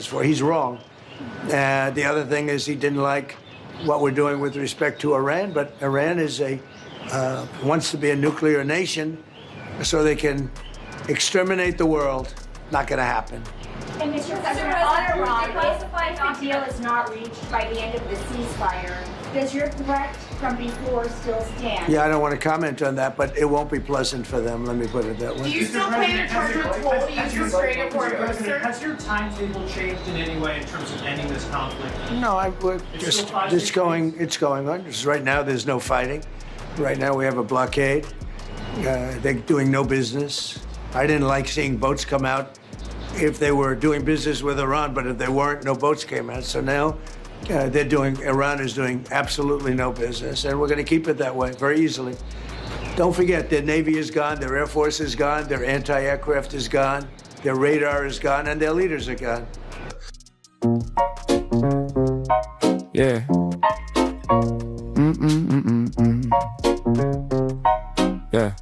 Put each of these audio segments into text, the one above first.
He's wrong. The other thing is he didn't like what we're doing with respect to Iran, but Iran is wants to be a nuclear nation so they can exterminate the world. Not going to happen. And Mr. President, on Iran, if the deal is not reached by the end of the ceasefire, does your threat from before still stand? Yeah, I don't want to comment on that, but it won't be pleasant for them, let me put it that way. Do you still plan to charge your toll to use restraining order, sir? Has your timetable changed in any way in terms of ending this conflict? No, it's going on. Just right now, there's no fighting. Right now, we have a blockade. They're doing no business. I didn't like seeing boats come out if they were doing business with Iran, but if they weren't, no boats came out. So now Iran is doing absolutely no business, and we're going to keep it that way very easily. Don't forget, their Navy is gone, their Air Force is gone, their anti-aircraft is gone, their radar is gone, and their leaders are gone. Yeah. Yeah.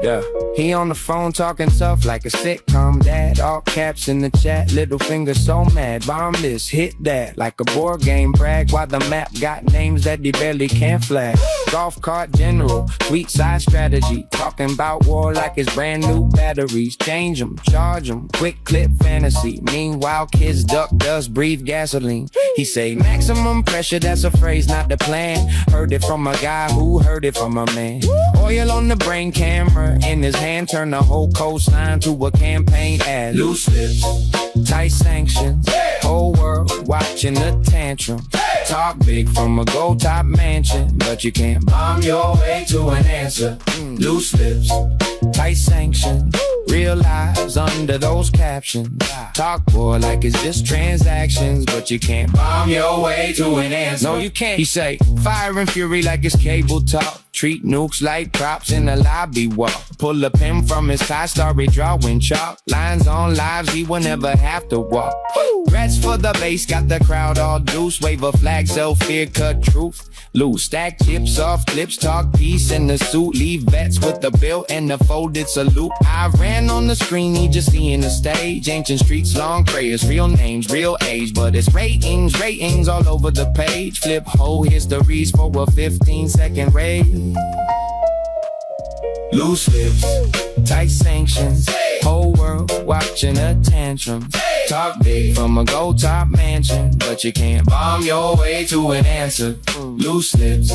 Yeah. He on the phone talking tough like a sitcom dad. All caps in the chat, little finger so mad. Bomb this, hit that, like a board game brag. While the map got names that he barely can flag. Golf cart general, sweet side strategy. Talking about war like it's brand new batteries. Change them, charge them, quick clip fantasy. Meanwhile kids duck, dust, breathe gasoline. He say maximum pressure, that's a phrase, not the plan. Heard it from a guy who heard it from a man. Oil on the brain, camera in his hand, turn the whole coastline to a campaign ad. Loose lips, tight sanctions, whole world watching the tantrum. Talk big from a gold top mansion, but you can't bomb your way to an answer. Loose lips, tight sanctions, real lives under those captions. Talk boy like it's just transactions, but you can't bomb your way to an answer. No, you can't. He say fire and fury like it's cable talk. Treat nukes like props in the lobby walk. Pull a pen from his tie, started drawing chalk. Lines on lives he will never have to walk. Rats for the base, got the crowd all loose. Wave a flag, sell fear, cut truth loose. Stack chips off clips, talk peace in the suit. Leave vets with the bill and the folded salute. I ran on the screen, he just seeing the stage. Ancient streets, long prayers, real names, real age. But it's ratings all over the page. Flip whole histories for a 15-second raid. Loose lips, tight sanctions, whole world watching a tantrum. Talk big from a gold top mansion, but you can't bomb your way to an answer. Loose lips,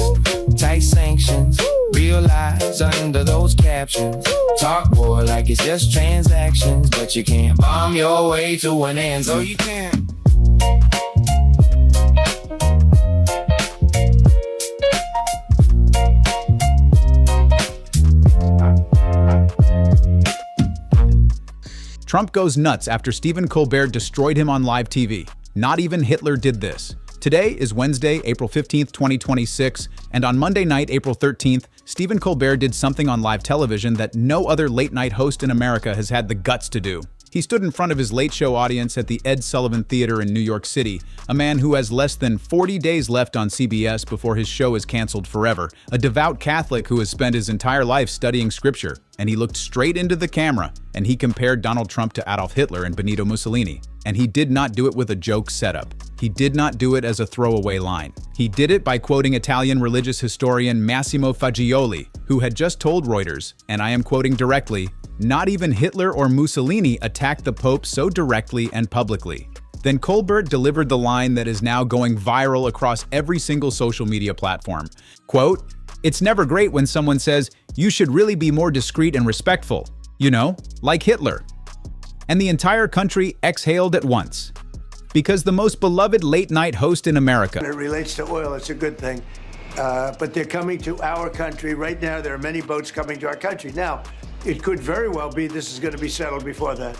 tight sanctions, real lies under those captions. Talk boy like it's just transactions, but you can't bomb your way to an answer. No, you can't. Trump goes nuts after Stephen Colbert destroyed him on live TV. Not even Hitler did this. Today is Wednesday, April 15th, 2026, and on Monday night, April 13th, Stephen Colbert did something on live television that no other late-night host in America has had the guts to do. He stood in front of his late show audience at the Ed Sullivan Theater in New York City, a man who has less than 40 days left on CBS before his show is canceled forever, a devout Catholic who has spent his entire life studying scripture, and he looked straight into the camera, and he compared Donald Trump to Adolf Hitler and Benito Mussolini. And he did not do it with a joke setup. He did not do it as a throwaway line. He did it by quoting Italian religious historian Massimo Fagioli, who had just told Reuters, and I am quoting directly, "Not even Hitler or Mussolini attacked the Pope so directly and publicly." Then Colbert delivered the line that is now going viral across every single social media platform. Quote, "It's never great when someone says, you should really be more discreet and respectful. You know, like Hitler." And the entire country exhaled at once. Because the most beloved late-night host in America. When it relates to oil, it's a good thing. But they're coming to our country. Right now, there are many boats coming to our country. Now, it could very well be this is going to be settled before that.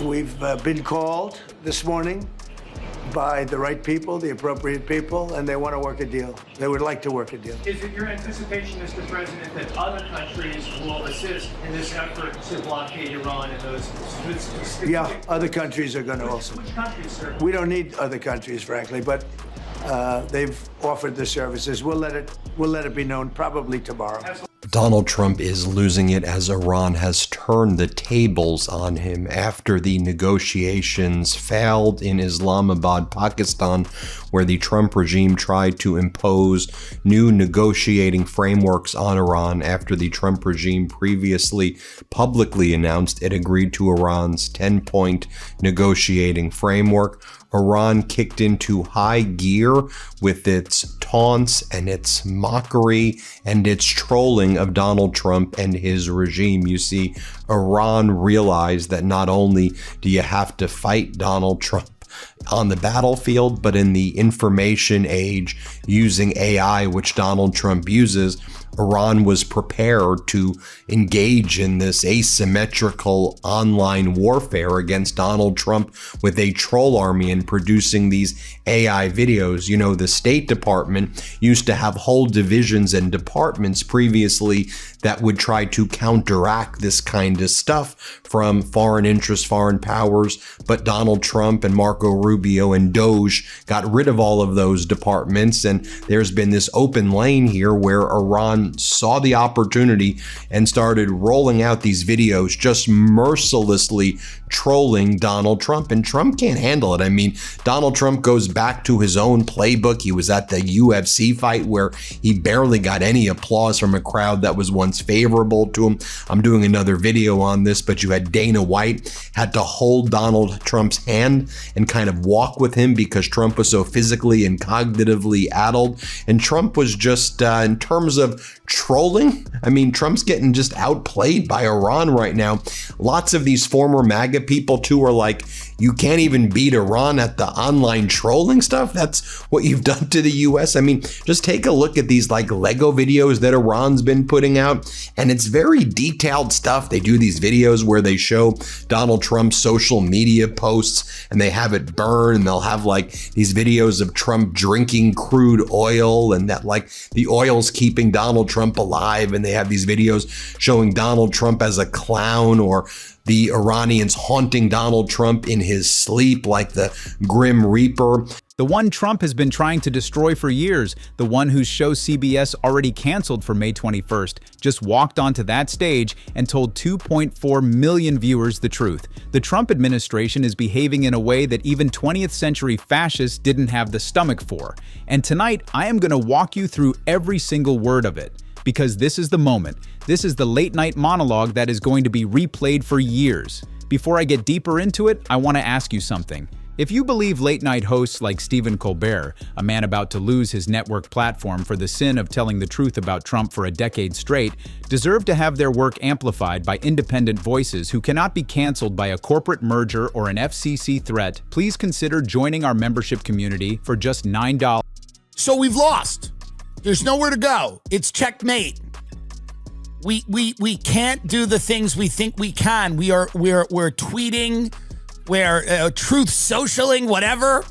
We've been called this morning by the right people, the appropriate people, and they want to work a deal. They would like to work a deal. Is it your anticipation, Mr. President, that other countries will assist in this effort to blockade Iran and those? Yeah, other countries are going to also. Which countries, sir? We don't need other countries, frankly, but they've offered the services. We'll let it be known probably tomorrow. Donald Trump is losing it as Iran has turned the tables on him after the negotiations failed in Islamabad, Pakistan, where the Trump regime tried to impose new negotiating frameworks on Iran after the Trump regime previously publicly announced it agreed to Iran's 10-point negotiating framework. Iran kicked into high gear with its taunts and its mockery and its trolling of Donald Trump and his regime. You see, Iran realized that not only do you have to fight Donald Trump on the battlefield, but in the information age using AI, which Donald Trump uses, Iran was prepared to engage in this asymmetrical online warfare against Donald Trump with a troll army and producing these AI videos. You know, the State Department used to have whole divisions and departments previously that would try to counteract this kind of stuff from foreign interests, foreign powers, but Donald Trump and Marco Rubio and Doge got rid of all of those departments, and there's been this open lane here where Iran saw the opportunity and started rolling out these videos just mercilessly trolling Donald Trump, and Trump can't handle it. I mean, Donald Trump goes back to his own playbook. He was at the UFC fight where he barely got any applause from a crowd that was once favorable to him. I'm doing another video on this, but you had Dana White had to hold Donald Trump's hand and kind of walk with him because Trump was so physically and cognitively addled. And Trump was just, in terms of trolling, I mean, Trump's getting just outplayed by Iran right now. Lots of these former MAGA people too are like, you can't even beat Iran at the online trolling stuff. That's what you've done to the US. I mean, just take a look at these like Lego videos that Iran's been putting out, and it's very detailed stuff. They do these videos where they show Donald Trump's social media posts and they have it burn, and they'll have like these videos of Trump drinking crude oil and that like the oil's keeping Donald Trump alive, and they have these videos showing Donald Trump as a clown, or the Iranians haunting Donald Trump in his sleep like the Grim Reaper. The one Trump has been trying to destroy for years, the one whose show CBS already canceled for May 21st, just walked onto that stage and told 2.4 million viewers the truth. The Trump administration is behaving in a way that even 20th century fascists didn't have the stomach for. And tonight, I am going to walk you through every single word of it, because this is the moment. This is the late night monologue that is going to be replayed for years. Before I get deeper into it, I want to ask you something. If you believe late night hosts like Stephen Colbert, a man about to lose his network platform for the sin of telling the truth about Trump for a decade straight, deserve to have their work amplified by independent voices who cannot be canceled by a corporate merger or an FCC threat, please consider joining our membership community for just $9. So we've lost. There's nowhere to go. It's checkmate. We can't do the things we think we can. We're tweeting, we're truth socialing, whatever.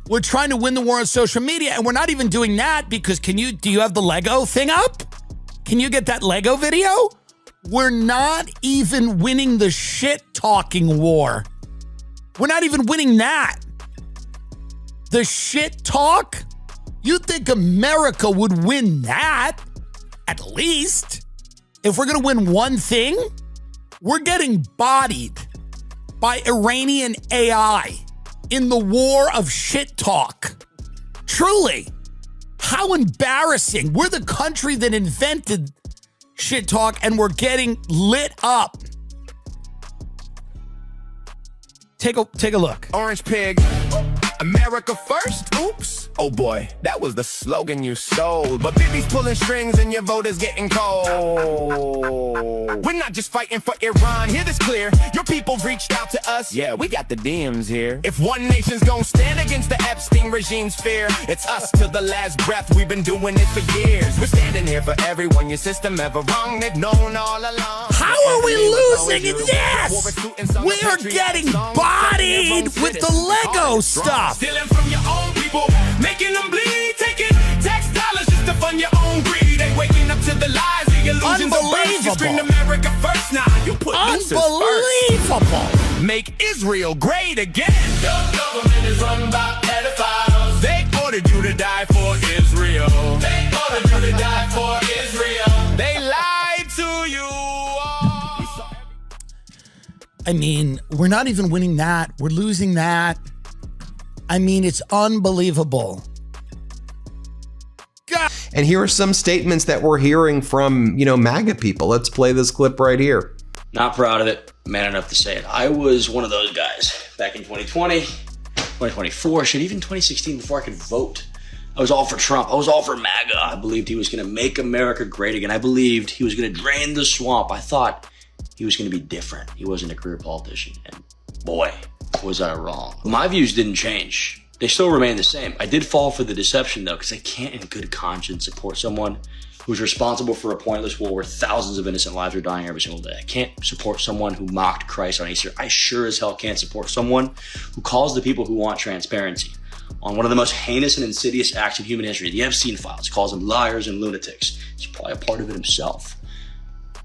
We're trying to win the war on social media, and we're not even doing that because do you have the Lego thing up? Can you get that Lego video? We're not even winning the shit talking war. We're not even winning that. The shit talk? You think America would win that? At least. If we're going to win one thing, we're getting bodied by Iranian AI in the war of shit talk. Truly. How embarrassing. We're the country that invented shit talk, and we're getting lit up. Take a look. Orange pig. America first? Oops. Oh boy, that was the slogan you stole. But Bibi's pulling strings and your vote is getting cold. We're not just fighting for Iran, hear this clear. Your people reached out to us. Yeah, we got the DMs here. If one nation's gonna stand against the Epstein regime's fear, it's us till the last breath. We've been doing it for years. We're standing here for everyone your system ever wrong. They've known all along. How are we losing in this? We are getting bodied with the Lego stuff. Stealing from your own people, making them bleed, taking tax dollars just to fund your own greed. They waking up to the lies of illusions of birth. You scream America first now. You put Unbelievable. First. Make Israel great again. Your government is run by pedophiles. They ordered you to die for Israel. They ordered you to die for Israel. They lie. I mean, we're not even winning that. We're losing that. I mean, it's unbelievable. God. And here are some statements that we're hearing from, MAGA people. Let's play this clip right here. Not proud of it. Man enough to say it. I was one of those guys back in 2020, 2024, shit, even 2016 before I could vote. I was all for Trump. I was all for MAGA. I believed he was going to make America great again. I believed he was going to drain the swamp. I thought he was going to be different. He wasn't a career politician. And boy, was I wrong. My views didn't change. They still remain the same. I did fall for the deception, though, because I can't in good conscience support someone who's responsible for a pointless war where thousands of innocent lives are dying every single day. I can't support someone who mocked Christ on Easter. I sure as hell can't support someone who calls the people who want transparency on one of the most heinous and insidious acts in human history, the Epstein files, calls them liars and lunatics. He's probably a part of it himself.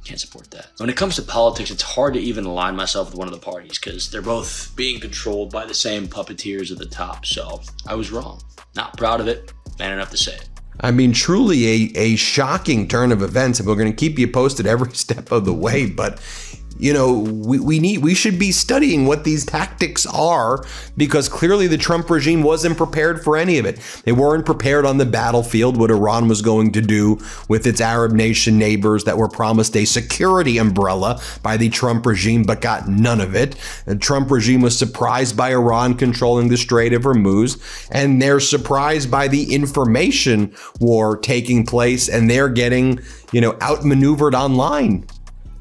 Can't support that. When it comes to politics, it's hard to even align myself with one of the parties because they're both being controlled by the same puppeteers at the top. So I was wrong. Not proud of it. Man enough to say it. I mean, truly a shocking turn of events, and we're going to keep you posted every step of the way. But we should be studying what these tactics are, because clearly the Trump regime wasn't prepared for any of it. They weren't prepared on the battlefield what Iran was going to do with its Arab nation neighbors that were promised a security umbrella by the Trump regime but got none of it. The Trump regime was surprised by Iran controlling the Strait of Hormuz, and they're surprised by the information war taking place, and they're getting, outmaneuvered online.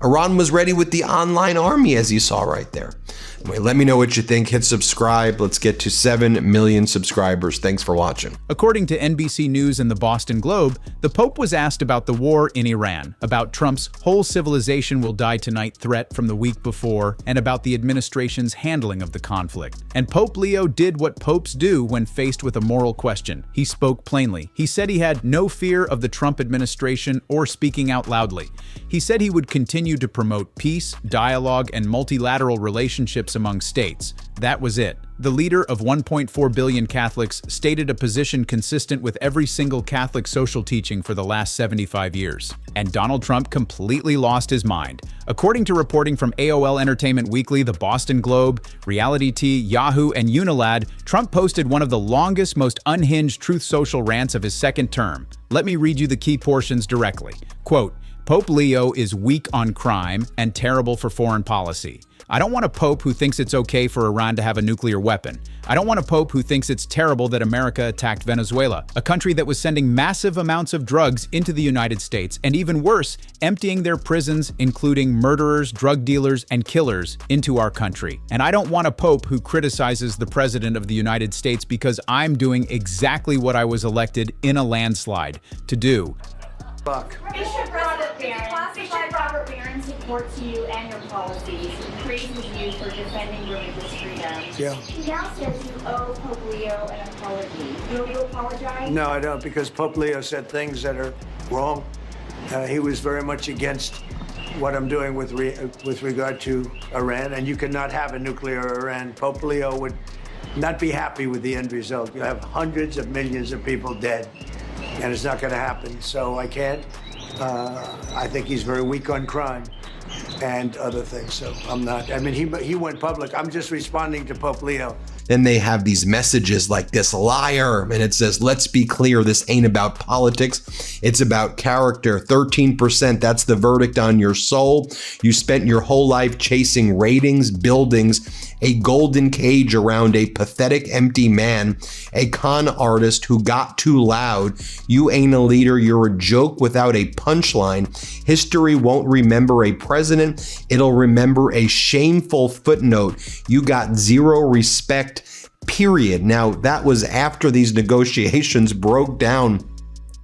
Iran was ready with the online army, as you saw right there. Anyway, let me know what you think. Hit subscribe. Let's get to 7 million subscribers. Thanks for watching. According to NBC News and the Boston Globe, the Pope was asked about the war in Iran, about Trump's whole civilization will die tonight threat from the week before, and about the administration's handling of the conflict. And Pope Leo did what popes do when faced with a moral question. He spoke plainly. He said he had no fear of the Trump administration or speaking out loudly. He said he would continue to promote peace, dialogue, and multilateral relationships among states. That was it. The leader of 1.4 billion Catholics stated a position consistent with every single Catholic social teaching for the last 75 years. And Donald Trump completely lost his mind. According to reporting from AOL Entertainment Weekly, the Boston Globe, Reality T, Yahoo, and Unilad, Trump posted one of the longest, most unhinged Truth Social rants of his second term. Let me read you the key portions directly. Quote, Pope Leo is weak on crime and terrible for foreign policy. I don't want a pope who thinks it's okay for Iran to have a nuclear weapon. I don't want a pope who thinks it's terrible that America attacked Venezuela, a country that was sending massive amounts of drugs into the United States, and even worse, emptying their prisons, including murderers, drug dealers, and killers, into our country. And I don't want a pope who criticizes the president of the United States because I'm doing exactly what I was elected in a landslide to do. Bishop Robert Barron supports you and your policies and praises you for defending religious freedom. Yeah. He now says you owe Pope Leo an apology. Will you apologize? No, I don't, because Pope Leo said things that are wrong. He was very much against what I'm doing with regard to Iran, and you cannot have a nuclear Iran. Pope Leo would not be happy with the end result. You have hundreds of millions of people dead, and it's not going to happen. So I can't. I think he's very weak on crime and other things. So I'm not. I mean, he went public. I'm just responding to Pope Leo. Then they have these messages like this liar, and it says, let's be clear, this ain't about politics. It's about character. 13%, that's the verdict on your soul. You spent your whole life chasing ratings, buildings, a golden cage around a pathetic, empty man, a con artist who got too loud. You ain't a leader. You're a joke without a punchline. History won't remember a president. It'll remember a shameful footnote. You got zero respect, period. Now, that was after these negotiations broke down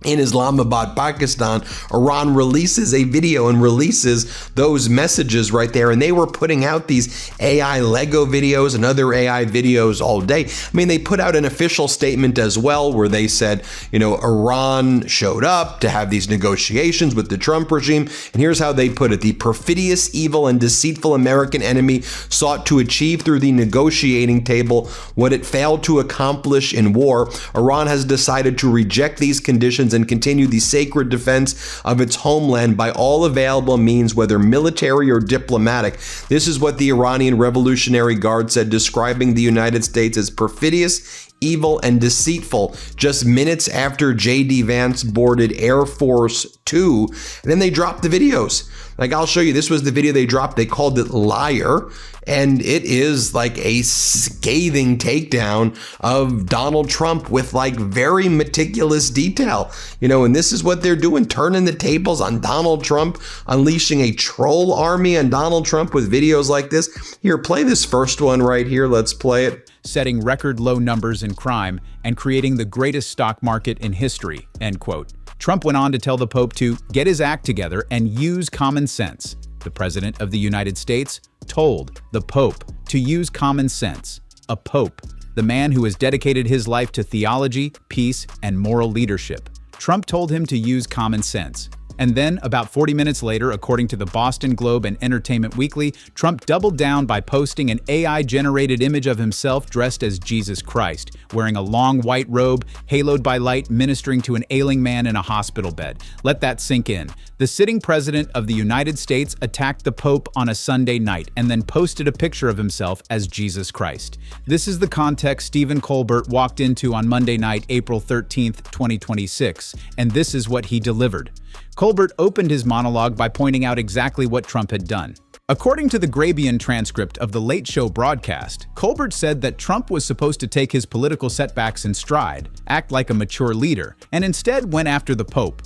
in Islamabad, Pakistan. Iran releases a video and releases those messages right there. And they were putting out these AI Lego videos and other AI videos all day. I mean, they put out an official statement as well where they said, Iran showed up to have these negotiations with the Trump regime. And here's how they put it. The perfidious, evil, and deceitful American enemy sought to achieve through the negotiating table what it failed to accomplish in war. Iran has decided to reject these conditions and continue the sacred defense of its homeland by all available means, whether military or diplomatic. This is what the Iranian Revolutionary Guard said, describing the United States as perfidious, evil, and deceitful just minutes after J.D. Vance boarded Air Force Two. And then they dropped the videos. Like, I'll show you. This was the video they dropped. They called it Liar. And it is like a scathing takedown of Donald Trump with like very meticulous detail. You know, and this is what they're doing, turning the tables on Donald Trump, unleashing a troll army on Donald Trump with videos like this. Here, play this first one right here. Let's play it. Setting record low numbers in crime and creating the greatest stock market in history, end quote. Trump went on to tell the Pope to get his act together and use common sense. The President of the United States told the Pope to use common sense. A Pope, the man who has dedicated his life to theology, peace, and moral leadership. Trump told him to use common sense. And then, about 40 minutes later, according to the Boston Globe and Entertainment Weekly, Trump doubled down by posting an AI-generated image of himself dressed as Jesus Christ, wearing a long white robe, haloed by light, ministering to an ailing man in a hospital bed. Let that sink in. The sitting president of the United States attacked the Pope on a Sunday night and then posted a picture of himself as Jesus Christ. This is the context Stephen Colbert walked into on Monday night, April 13th, 2026, and this is what he delivered. Colbert opened his monologue by pointing out exactly what Trump had done. According to the Grabian transcript of the Late Show broadcast, Colbert said that Trump was supposed to take his political setbacks in stride, act like a mature leader, and instead went after the Pope.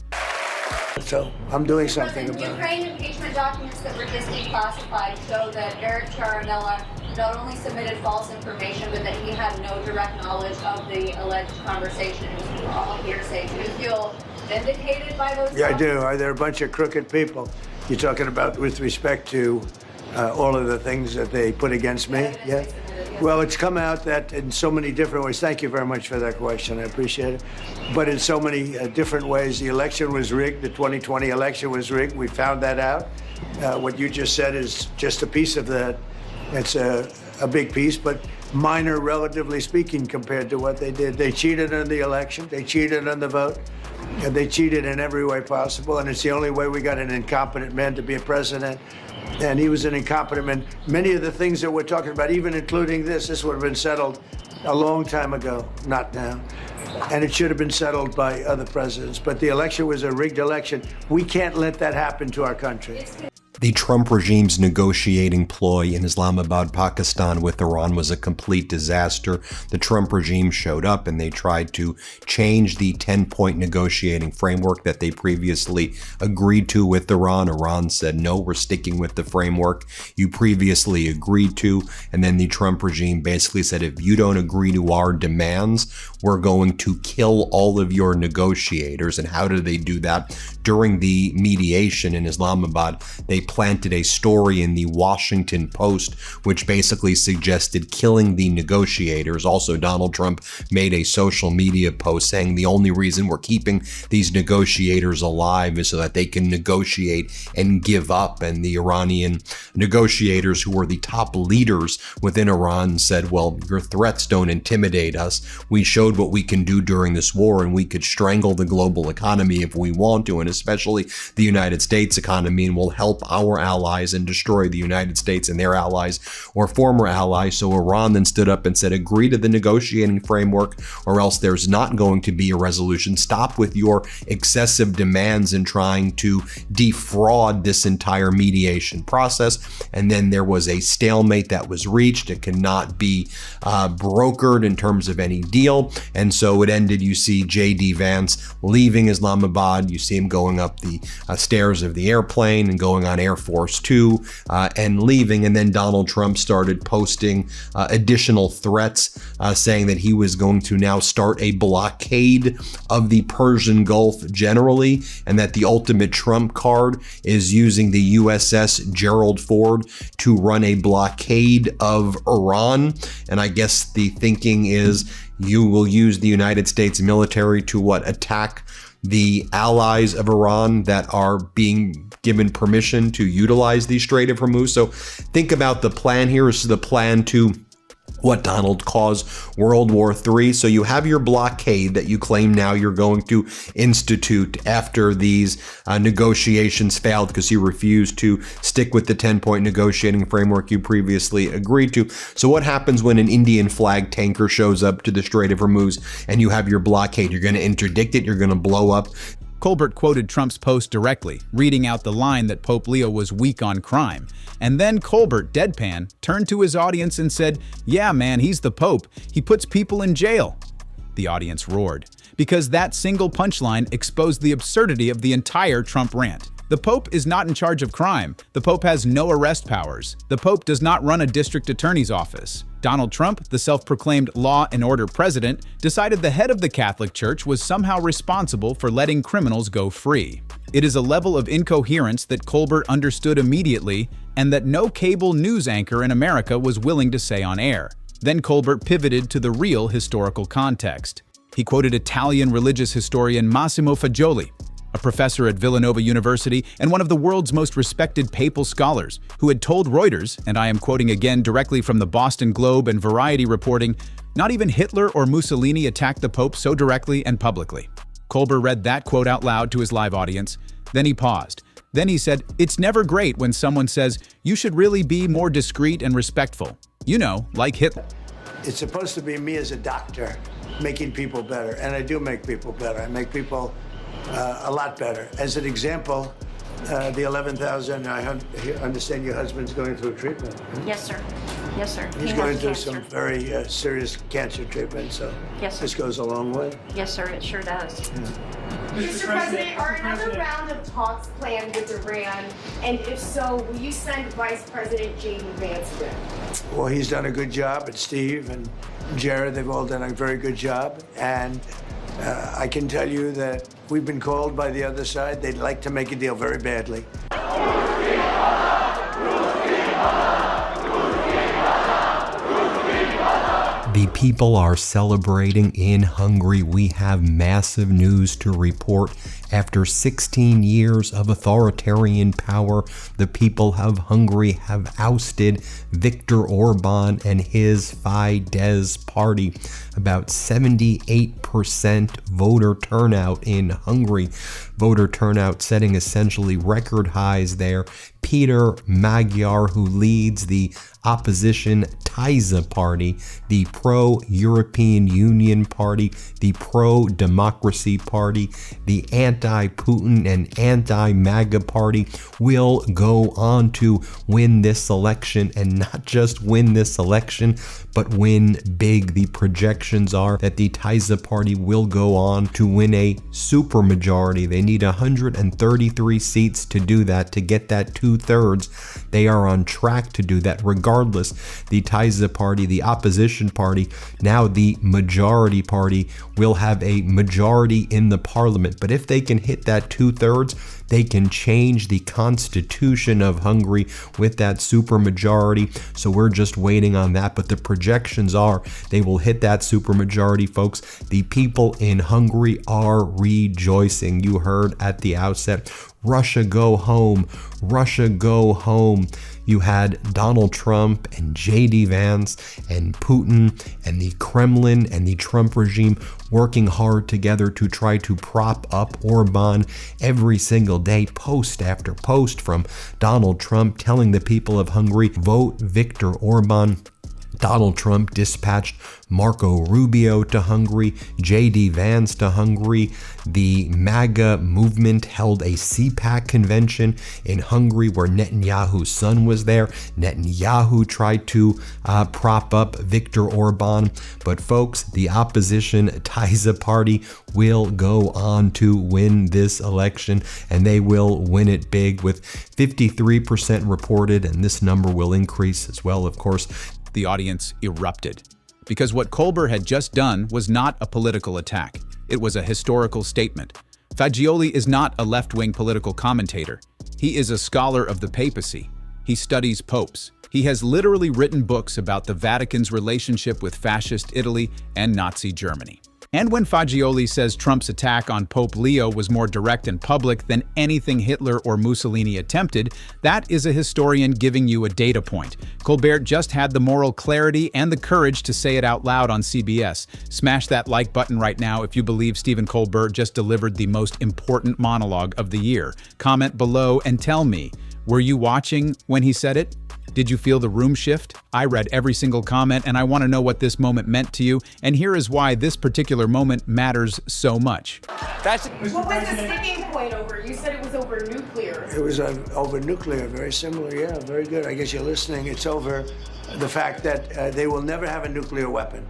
So I'm doing something about it. Ukraine impeachment documents that were just declassified show that Eric Charanella not only submitted false information, but that he had no direct knowledge of the alleged conversation. It was all hearsay. Do you feel vindicated by those? Yeah, I do. They're a bunch of crooked people. You're talking about with respect to all of the things that they put against me? Yeah. Well, it's come out that in so many different ways. Thank you very much for that question. I appreciate it. But in so many different ways, the election was rigged. The 2020 election was rigged. We found that out. What you just said is just a piece of that. It's a big piece, but minor, relatively speaking, compared to what they did. They cheated in the election. They cheated on the vote. And they cheated in every way possible. And it's the only way we got an incompetent man to be a president. And he was an incompetent man. Many of the things that we're talking about, even including this would have been settled a long time ago, not now. And it should have been settled by other presidents. But the election was a rigged election. We can't let that happen to our country. The Trump regime's negotiating ploy in Islamabad, Pakistan with Iran was a complete disaster. The Trump regime showed up and they tried to change the 10-point negotiating framework that they previously agreed to with Iran. Iran said, no, we're sticking with the framework you previously agreed to. And then the Trump regime basically said, if you don't agree to our demands, we're going to kill all of your negotiators. And how did they do that? During the mediation in Islamabad, they planted a story in the Washington Post, which basically suggested killing the negotiators. Also, Donald Trump made a social media post saying the only reason we're keeping these negotiators alive is so that they can negotiate and give up. And the Iranian negotiators, who were the top leaders within Iran, said, well, your threats don't intimidate us. We showed what we can do during this war, and we could strangle the global economy if we want to, and especially the United States economy, and we'll help our allies and destroy the United States and their allies or former allies. So Iran then stood up and said, agree to the negotiating framework or else there's not going to be a resolution. Stop with your excessive demands in trying to defraud this entire mediation process. And then there was a stalemate that was reached. It cannot be brokered in terms of any deal. And so it ended. You see J.D. Vance leaving Islamabad. You see him going up the stairs of the airplane and going on Air Force Two and leaving. And then Donald Trump started posting additional threats, saying that he was going to now start a blockade of the Persian Gulf generally, and that the ultimate Trump card is using the USS Gerald Ford to run a blockade of Iran. And I guess the thinking is you will use the United States military to attack the allies of Iran that are being given permission to utilize the Strait of Hormuz. So think about the plan here. Is the plan to what, Donald, caused World War III. So you have your blockade that you claim now you're going to institute after these negotiations failed because you refused to stick with the 10-point negotiating framework you previously agreed to. So what happens when an Indian flag tanker shows up to the Strait of Hormuz and you have your blockade? You're going to interdict it? You're going to blow up? Colbert quoted Trump's post directly, reading out the line that Pope Leo was weak on crime. And then Colbert, deadpan, turned to his audience and said, "Yeah, man, he's the Pope. He puts people in jail." The audience roared, because that single punchline exposed the absurdity of the entire Trump rant. The Pope is not in charge of crime. The Pope has no arrest powers. The Pope does not run a district attorney's office. Donald Trump, the self-proclaimed law and order president, decided the head of the Catholic Church was somehow responsible for letting criminals go free. It is a level of incoherence that Colbert understood immediately and that no cable news anchor in America was willing to say on air. Then Colbert pivoted to the real historical context. He quoted Italian religious historian Massimo Fagioli, a professor at Villanova University and one of the world's most respected papal scholars, who had told Reuters, and I am quoting again directly from the Boston Globe and Variety reporting, "Not even Hitler or Mussolini attacked the Pope so directly and publicly." Colbert read that quote out loud to his live audience. Then he paused. Then he said, "It's never great when someone says, you should really be more discreet and respectful. You know, like Hitler." It's supposed to be me as a doctor making people better, and I do make people better. I make people a lot better. As an example, the 11,000, I understand your husband's going through treatment. Yes, sir. Yes, sir. He's He going has through cancer. some very serious cancer treatment, so Yes, sir. this goes a long way. Yes, sir, it sure does. Mr. President, are another round of talks planned with Iran? And if so, will you send Vice President J.D. Vance with? Well, he's done a good job, and Steve and Jared, they've all done a very good job. And I can tell you that we've been called by the other side. They'd like to make a deal very badly. The people are celebrating in Hungary. We have massive news to report. After 16 years of authoritarian power, the people of Hungary have ousted Viktor Orban and his Fidesz party. About 78% voter turnout in Hungary. Voter turnout setting essentially record highs there. Peter Magyar, who leads the opposition Tiza party, the pro-European Union party, the pro-democracy party, the anti-Putin and anti-MAGA party, will go on to win this election, and not just win this election, but win big. The projections are that the Tiza party will go on to win a supermajority. They need 133 seats to do that, to get that 2/3. They are on track to do that. Regardless, the Tiza party, the opposition party, now the majority party, will have a majority in the parliament. But if they can hit that 2/3, they can change the constitution of Hungary with that supermajority. So we're just waiting on that. But the projections are they will hit that supermajority, folks. The people in Hungary are rejoicing. You heard at the outset, Russia go home, Russia go home. You had Donald Trump and J.D. Vance and Putin and the Kremlin and the Trump regime working hard together to try to prop up Orban every single day, post after post from Donald Trump telling the people of Hungary, vote Viktor Orban. Donald Trump dispatched Marco Rubio to Hungary, J.D. Vance to Hungary. The MAGA movement held a CPAC convention in Hungary where Netanyahu's son was there. Netanyahu tried to prop up Viktor Orban. But folks, the opposition Tiza party will go on to win this election, and they will win it big with 53% reported, and this number will increase as well, of course. The audience erupted, because what Colbert had just done was not a political attack. It was a historical statement. Fagioli is not a left-wing political commentator. He is a scholar of the papacy. He studies popes. He has literally written books about the Vatican's relationship with fascist Italy and Nazi Germany. And when Fagioli says Trump's attack on Pope Leo was more direct and public than anything Hitler or Mussolini attempted, that is a historian giving you a data point. Colbert just had the moral clarity and the courage to say it out loud on CBS. Smash that like button right now if you believe Stephen Colbert just delivered the most important monologue of the year. Comment below and tell me, were you watching when he said it? Did you feel the room shift? I read every single comment and I want to know what this moment meant to you, and here is why this particular moment matters so much. What was the sticking point over? You said it was over nuclear. It was over nuclear, very similar, yeah, very good. I guess you're listening. It's over the fact that they will never have a nuclear weapon.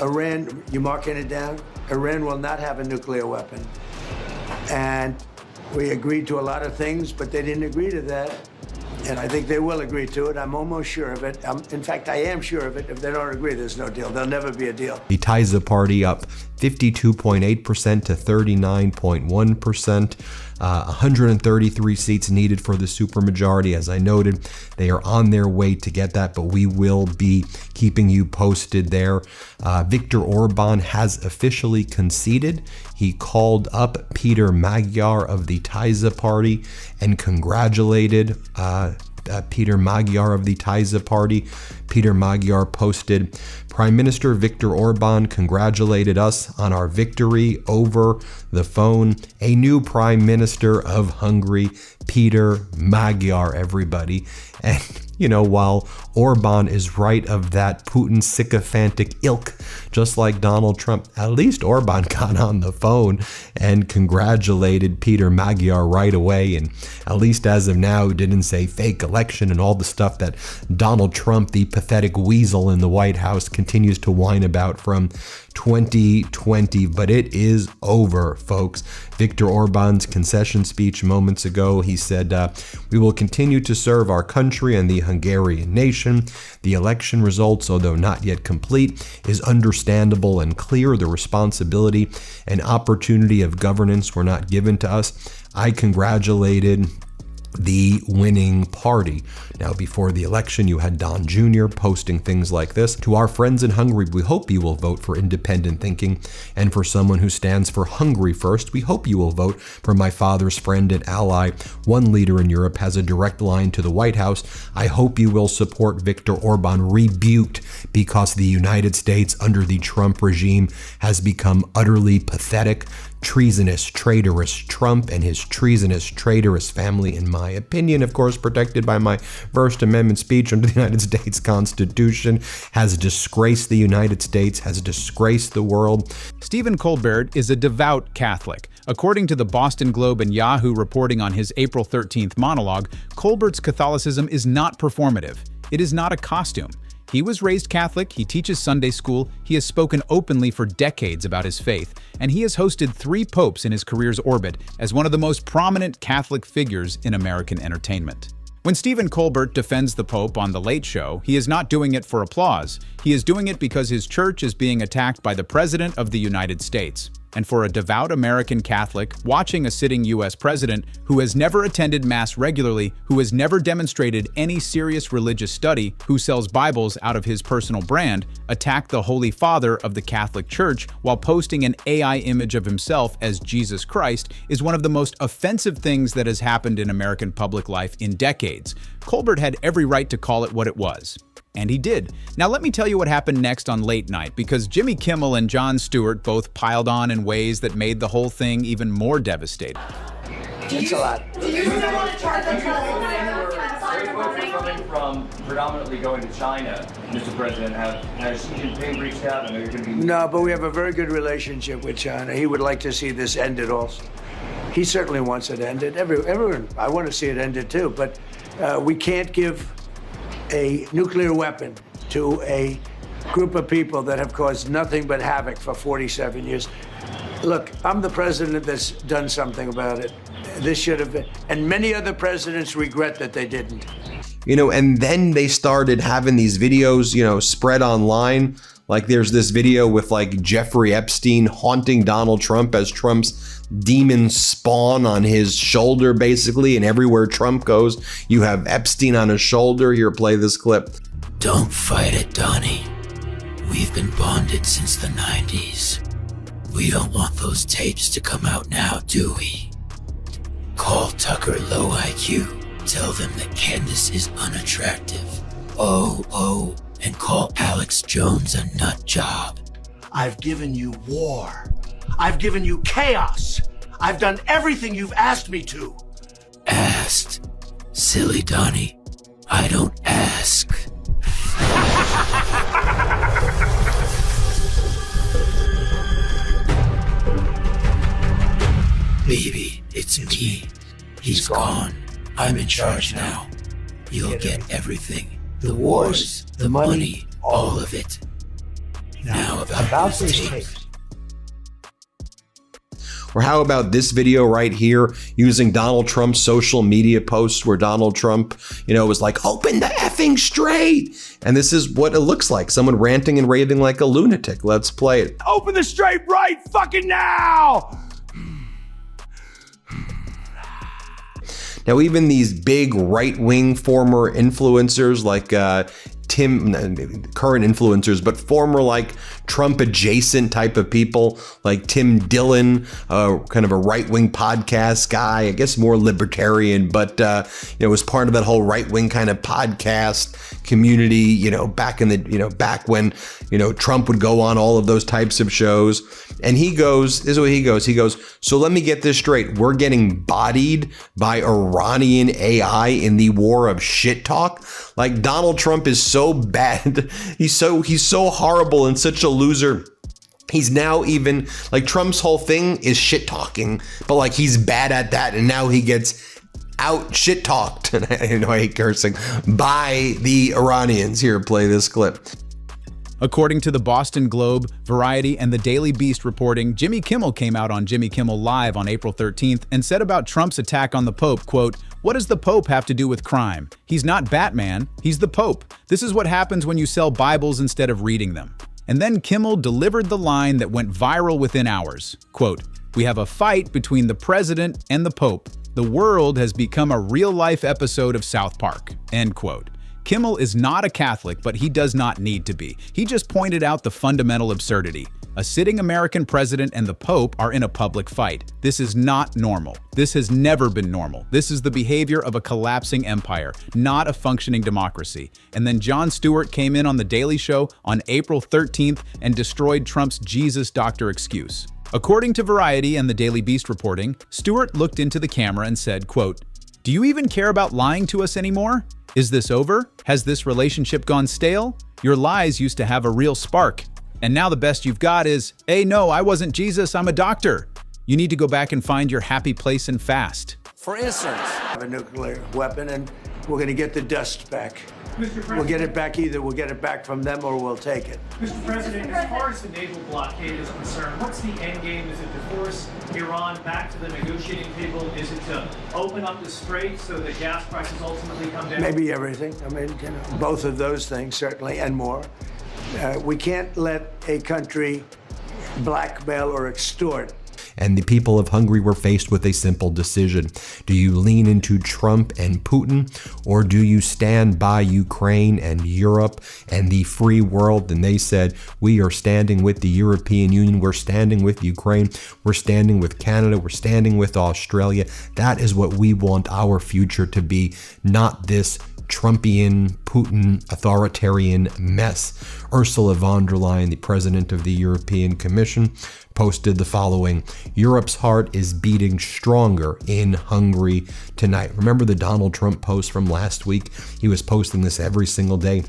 Iran, you marking it down? Iran will not have a nuclear weapon. And we agreed to a lot of things, but they didn't agree to that. And I think they will agree to it. I'm almost sure of it. In fact, I am sure of it. If they don't agree, there's no deal. There'll never be a deal. The Taiza Party up 52.8% to 39.1%. 133 seats needed for the supermajority. As I noted, they are on their way to get that, but we will be keeping you posted there. Viktor Orban has officially conceded. He called up Peter Magyar of the Taiza Party and congratulated Peter Magyar of the Taiza Party. Peter Magyar posted, Prime Minister Viktor Orban congratulated us on our victory over the phone. A new Prime Minister of Hungary, Peter Magyar, everybody. And, you know, while Orban is right of that Putin sycophantic ilk, just like Donald Trump, at least Orban got on the phone and congratulated Peter Magyar right away, and at least as of now didn't say fake election and all the stuff that Donald Trump, the pathetic weasel in the White House, continues to whine about from 2020. But it is over, folks. Viktor Orban's concession speech moments ago, he said, we will continue to serve our country and the Hungarian nation. The election results, although not yet complete, is understandable and clear. The responsibility and opportunity of governance were not given to us. I congratulated the winning party. Now, before the election, you had Don Jr. posting things like this. To our friends in Hungary, we hope you will vote for independent thinking. And for someone who stands for Hungary first, we hope you will vote for my father's friend and ally. One leader in Europe has a direct line to the White House. I hope you will support Viktor Orban, rebuked because the United States under the Trump regime has become utterly pathetic. Treasonous, traitorous Trump and his treasonous, traitorous family, in my opinion, of course, protected by my First Amendment speech under the United States Constitution, has disgraced the United States, has disgraced the world. Stephen Colbert is a devout Catholic. According to the Boston Globe and Yahoo reporting on his April 13th monologue, Colbert's Catholicism is not performative. It is not a costume. He was raised Catholic, he teaches Sunday school, he has spoken openly for decades about his faith, and he has hosted 3 popes in his career's orbit as one of the most prominent Catholic figures in American entertainment. When Stephen Colbert defends the Pope on The Late Show, he is not doing it for applause. He is doing it because his church is being attacked by the President of the United States. And for a devout American Catholic, watching a sitting U.S. president who has never attended Mass regularly, who has never demonstrated any serious religious study, who sells Bibles out of his personal brand, attack the Holy Father of the Catholic Church while posting an AI image of himself as Jesus Christ is one of the most offensive things that has happened in American public life in decades. Colbert had every right to call it what it was. And he did. Now let me tell you what happened next on Late Night, because Jimmy Kimmel and Jon Stewart both piled on in ways that made the whole thing even more devastating. It's a lot. Do you still want to charge them? Coming from predominantly going to China, Mr. President, has Xi Jinping reached out? I know you're going to be... No, but we have a very good relationship with China. He would like to see this ended also. He certainly wants it ended. Everyone, I want to see it ended too, but we can't give a nuclear weapon to a group of people that have caused nothing but havoc for 47 years. Look, I'm the president that's done something about it. This should have been, and many other presidents regret that they didn't. You know, and then they started having these videos, you know, spread online. Like there's this video with like Jeffrey Epstein haunting Donald Trump as Trump's demons spawn on his shoulder, basically. And everywhere Trump goes, you have Epstein on his shoulder. Here, play this clip. Don't fight it, Donnie. We've been bonded since the 90s. We don't want those tapes to come out now, do we? Call Tucker low IQ. Tell them that Candace is unattractive. And call Alex Jones a nut job. I've given you war. I've given you chaos. I've done everything you've asked me to. Asked? Silly Donnie, I don't ask. Baby, it's me. He's gone. I'm in charge now. You'll get everything. The wars, the money, all of it. Now about these tapes. Or how about this video right here using Donald Trump's social media posts where Donald Trump, was like, open the effing straight. And this is what it looks like. Someone ranting and raving like a lunatic. Let's play it. Open the straight right fucking now! Now, even these big right-wing former influencers like current influencers, but former like Trump adjacent type of people like Tim Dillon, kind of a right-wing podcast guy, I guess more libertarian, but was part of that whole right-wing kind of podcast community, back in the, back when, Trump would go on all of those types of shows. And he goes, this is what he goes, so let me get this straight. We're getting bodied by Iranian AI in the war of shit talk. Like Donald Trump is so bad. He's so horrible and such a loser. He's now even like Trump's whole thing is shit talking, but like he's bad at that. And now he gets out shit talked. And I hate cursing by the Iranians. Here, play this clip. According to the Boston Globe, Variety, and the Daily Beast reporting, Jimmy Kimmel came out on Jimmy Kimmel Live on April 13th and said about Trump's attack on the Pope, quote, "What does the Pope have to do with crime? He's not Batman, he's the Pope. This is what happens when you sell Bibles instead of reading them." And then Kimmel delivered the line that went viral within hours, quote, "We have a fight between the president and the Pope. The world has become a real-life episode of South Park," end quote. Kimmel is not a Catholic, but he does not need to be. He just pointed out the fundamental absurdity. A sitting American president and the Pope are in a public fight. This is not normal. This has never been normal. This is the behavior of a collapsing empire, not a functioning democracy. And then Jon Stewart came in on The Daily Show on April 13th and destroyed Trump's Jesus doctor excuse. According to Variety and the Daily Beast reporting, Stewart looked into the camera and said, quote, "Do you even care about lying to us anymore? Is this over? Has this relationship gone stale? Your lies used to have a real spark. And now the best you've got is, hey, no, I wasn't Jesus, I'm a doctor. You need to go back and find your happy place and fast." For instance, have a nuclear weapon and we're going to get the dust back. We'll get it back either. We'll get it back from them or we'll take it. Mr. President, as far as the naval blockade is concerned, what's the end game? Is it to force Iran back to the negotiating table? Is it to open up the strait so that gas prices ultimately come down? Maybe everything. I mean, both of those things, certainly, and more. We can't let a country blackmail or extort. And the people of Hungary were faced with a simple decision. Do you lean into Trump and Putin, or do you stand by Ukraine and Europe and the free world? And they said, we are standing with the European Union. We're standing with Ukraine. We're standing with Canada. We're standing with Australia. That is what we want our future to be, not this Trumpian, Putin, authoritarian mess. Ursula von der Leyen, the president of the European Commission, posted the following: Europe's heart is beating stronger in Hungary tonight. Remember the Donald Trump post from last week? He was posting this every single day.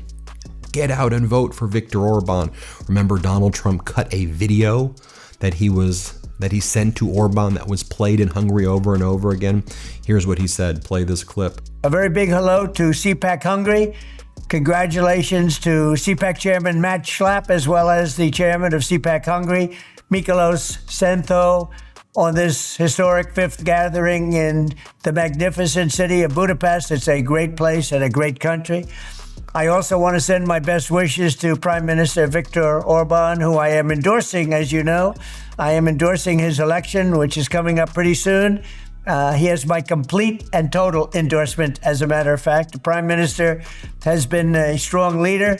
Get out and vote for Viktor Orban. Remember Donald Trump cut a video that he sent to Orban that was played in Hungary over and over again. Here's what he said. Play this clip. A very big hello to CPAC Hungary. Congratulations to CPAC Chairman Matt Schlapp, as well as the Chairman of CPAC Hungary, Mikolos Sento, on this historic fifth gathering in the magnificent city of Budapest. It's a great place and a great country. I also want to send my best wishes to Prime Minister Viktor Orban, who I am endorsing, as you know. I am endorsing his election, which is coming up pretty soon. He has my complete and total endorsement, as a matter of fact. The Prime Minister has been a strong leader,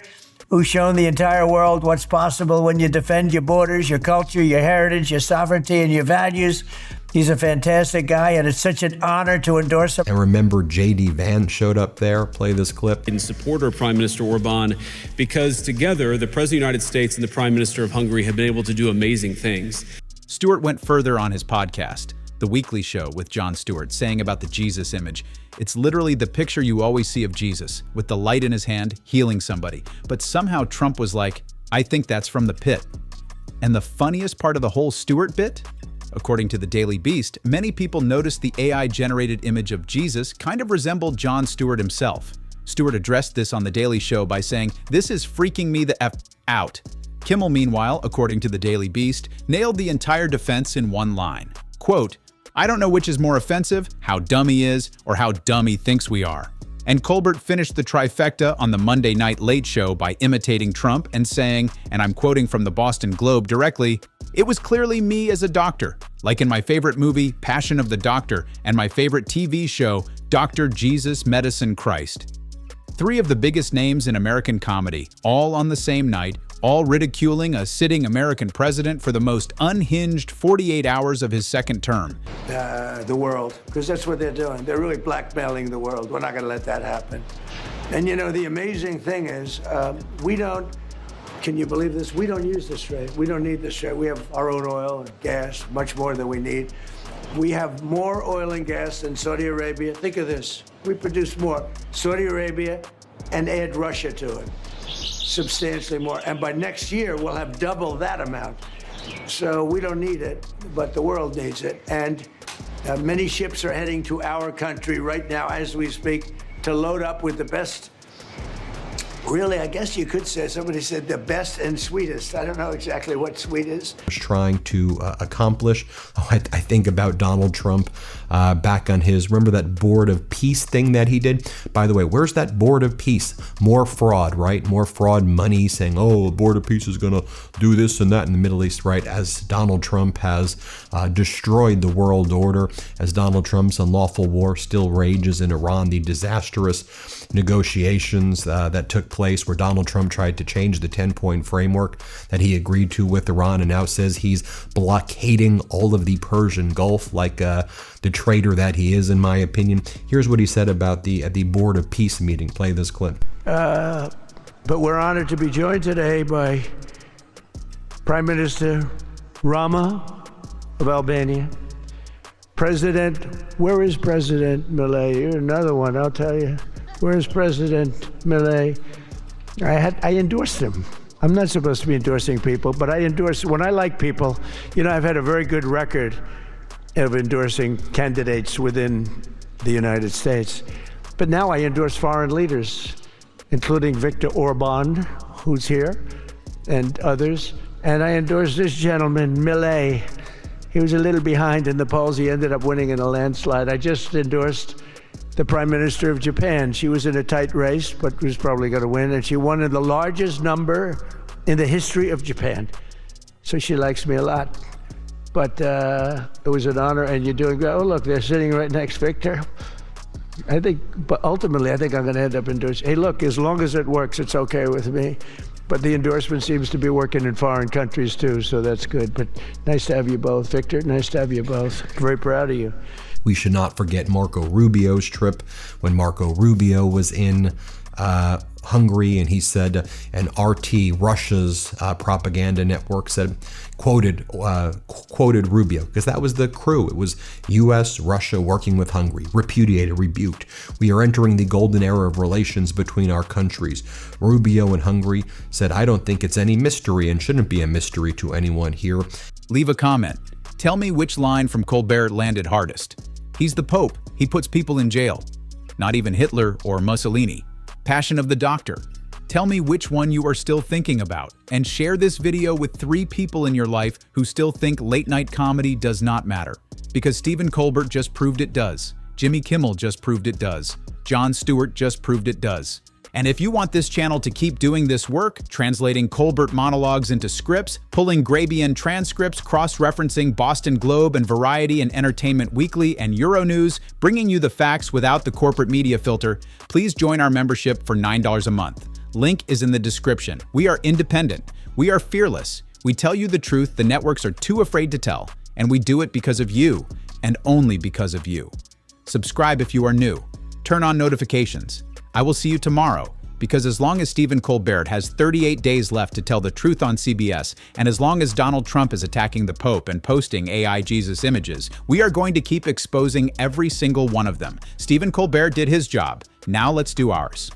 who's shown the entire world what's possible when you defend your borders, your culture, your heritage, your sovereignty, and your values. He's a fantastic guy, and it's such an honor to endorse him. And remember, J.D. Vance showed up there. Play this clip. In support of Prime Minister Orban, because together, the President of the United States and the Prime Minister of Hungary have been able to do amazing things. Stewart went further on his podcast, The Weekly Show with Jon Stewart, saying about the Jesus image. It's literally the picture you always see of Jesus, with the light in his hand, healing somebody. But somehow Trump was like, I think that's from the pit. And the funniest part of the whole Stewart bit? According to the Daily Beast, many people noticed the AI-generated image of Jesus kind of resembled Jon Stewart himself. Stewart addressed this on The Daily Show by saying, "This is freaking me the F out." Kimmel, meanwhile, according to the Daily Beast, nailed the entire defense in one line. Quote, "I don't know which is more offensive, how dumb he is, or how dumb he thinks we are." And Colbert finished the trifecta on the Monday Night Late Show by imitating Trump and saying, and I'm quoting from the Boston Globe directly, "It was clearly me as a doctor, like in my favorite movie, Passion of the Doctor, and my favorite TV show, Dr. Jesus Medicine Christ." Three of the biggest names in American comedy, all on the same night, all ridiculing a sitting American president for the most unhinged 48 hours of his second term. The world, because that's what they're doing. They're really blackmailing the world. We're not going to let that happen. And you know, the amazing thing is, we don't, can you believe this? We don't use this trade. We don't need this trade. We have our own oil and gas, much more than we need. We have more oil and gas than Saudi Arabia. Think of this. We produce more. Saudi Arabia, and add Russia to it. Substantially more. And by next year, we'll have double that amount. So we don't need it, but the world needs it. And many ships are heading to our country right now as we speak to load up with the best. Really, I guess you could say, somebody said the best and sweetest. I don't know exactly what sweet is. Trying to accomplish. I think about Donald Trump back on his, remember that Board of Peace thing that he did? By the way, where's that Board of Peace? More fraud, right? More fraud money saying, oh, the Board of Peace is going to do this and that in the Middle East, right? As Donald Trump has destroyed the world order, as Donald Trump's unlawful war still rages in Iran, the disastrous negotiations that took place where Donald Trump tried to change the 10-point framework that he agreed to with Iran and now says he's blockading all of the Persian Gulf like the traitor that he is, in my opinion. Here's what he said about the Board of Peace meeting. Play this clip. But we're honored to be joined today by Prime Minister Rama of Albania. Where is President Milei? You're another one, I'll tell you. Where is President Milei? I endorsed him. I'm not supposed to be endorsing people, but I endorse, when I like people, you know, I've had a very good record of endorsing candidates within the United States. But now I endorse foreign leaders, including Viktor Orban, who's here, and others. And I endorse this gentleman, Milei. He was a little behind in the polls. He ended up winning in a landslide. I just endorsed the Prime Minister of Japan. She was in a tight race, but was probably going to win, and she won in the largest number in the history of Japan. So she likes me a lot. But it was an honor, and you're doing good. Oh, look, they're sitting right next, Victor. I think, but ultimately, I think I'm going to end up endorsing. Hey, look, as long as it works, it's okay with me. But the endorsement seems to be working in foreign countries, too, so that's good. But nice to have you both. Victor, nice to have you both. Very proud of you. We should not forget Marco Rubio's trip when Marco Rubio was in Hungary, and he said, and RT, Russia's propaganda network, quoted Rubio, because that was the crew. It was U.S., Russia working with Hungary, repudiated, rebuked. We are entering the golden era of relations between our countries. Rubio and Hungary said, I don't think it's any mystery and shouldn't be a mystery to anyone here. Leave a comment. Tell me which line from Colbert landed hardest. He's the Pope. He puts people in jail. Not even Hitler or Mussolini. Passion of the Doctor. Tell me which one you are still thinking about, and share this video with 3 people in your life who still think late-night comedy does not matter. Because Stephen Colbert just proved it does. Jimmy Kimmel just proved it does. Jon Stewart just proved it does. And if you want this channel to keep doing this work, translating Colbert monologues into scripts, pulling Grabian transcripts, cross-referencing Boston Globe and Variety and Entertainment Weekly and Euronews, bringing you the facts without the corporate media filter, please join our membership for $9 a month. Link is in the description. We are independent. We are fearless. We tell you the truth the networks are too afraid to tell, and we do it because of you, and only because of you. Subscribe if you are new. Turn on notifications. I will see you tomorrow, because as long as Stephen Colbert has 38 days left to tell the truth on CBS, and as long as Donald Trump is attacking the Pope and posting AI Jesus images, we are going to keep exposing every single one of them. Stephen Colbert did his job. Now let's do ours.